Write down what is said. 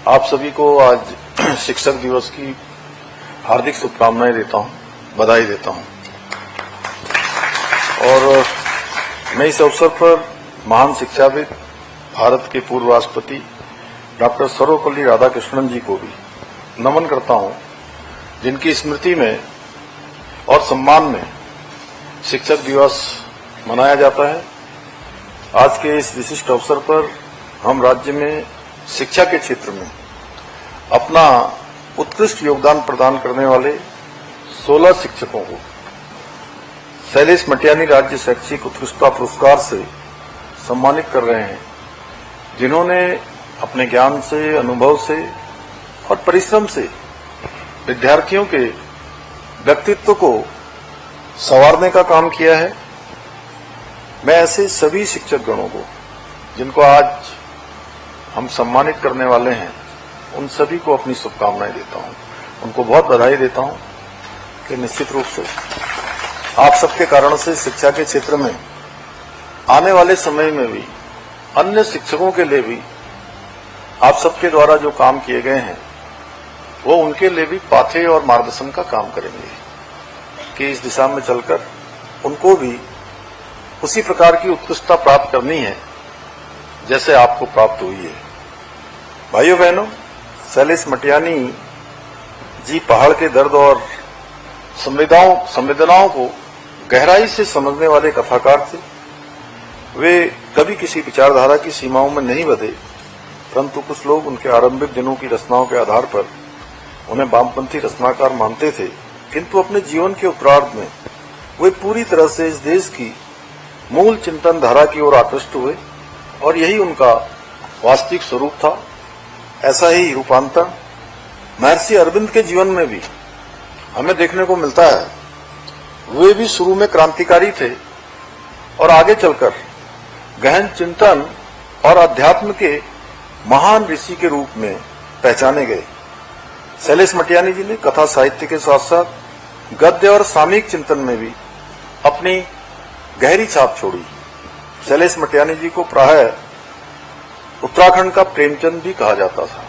आप सभी को आज शिक्षक दिवस की हार्दिक शुभकामनाएं देता हूं, बधाई देता हूं। और मैं इस अवसर पर महान शिक्षाविद, भारत के पूर्व राष्ट्रपति डॉक्टर सर्वपल्ली राधाकृष्णन जी को भी नमन करता हूं, जिनकी स्मृति में और सम्मान में शिक्षक दिवस मनाया जाता है। आज के इस विशिष्ट अवसर पर हम राज्य में शिक्षा के क्षेत्र में अपना उत्कृष्ट योगदान प्रदान करने वाले 16 शिक्षकों को शैलेश मटियानी राज्य शैक्षिक उत्कृष्टता पुरस्कार से सम्मानित कर रहे हैं, जिन्होंने अपने ज्ञान से, अनुभव से और परिश्रम से विद्यार्थियों के व्यक्तित्व को संवारने का काम किया है। मैं ऐसे सभी शिक्षक गणों को, जिनको आज हम सम्मानित करने वाले हैं, उन सभी को अपनी शुभकामनाएं देता हूं, उनको बहुत बधाई देता हूं कि निश्चित रूप से आप सबके कारण से शिक्षा के क्षेत्र में आने वाले समय में भी अन्य शिक्षकों के लिए भी आप सबके द्वारा जो काम किए गए हैं वो उनके लिए भी पाथे और मार्गदर्शन का काम करेंगे कि इस दिशा में चलकर उनको भी उसी प्रकार की उत्कृष्टता प्राप्त करनी है जैसे आपको प्राप्त हुई है। भाइयों बहनों, शैलेश मटियानी जी पहाड़ के दर्द और संवेदनाओं को गहराई से समझने वाले कथाकार थे। वे कभी किसी विचारधारा की सीमाओं में नहीं बंधे, परंतु कुछ लोग उनके आरंभिक दिनों की रचनाओं के आधार पर उन्हें वामपंथी रचनाकार मानते थे, किंतु अपने जीवन के उत्तरार्ध में वे पूरी तरह से इस देश की मूल चिंतन धारा की ओर आकृष्ट हुए और यही उनका वास्तविक स्वरूप था। ऐसा ही रूपांतरण महर्षि अरविंद के जीवन में भी हमें देखने को मिलता है। वे भी शुरू में क्रांतिकारी थे और आगे चलकर गहन चिंतन और अध्यात्म के महान ऋषि के रूप में पहचाने गए। शैलेश मटियानी जी ने कथा साहित्य के साथ साथ गद्य और सामयिक चिंतन में भी अपनी गहरी छाप छोड़ी। शैलेश मटियानी जी को प्रायः उत्तराखंड का प्रेमचंद भी कहा जाता था।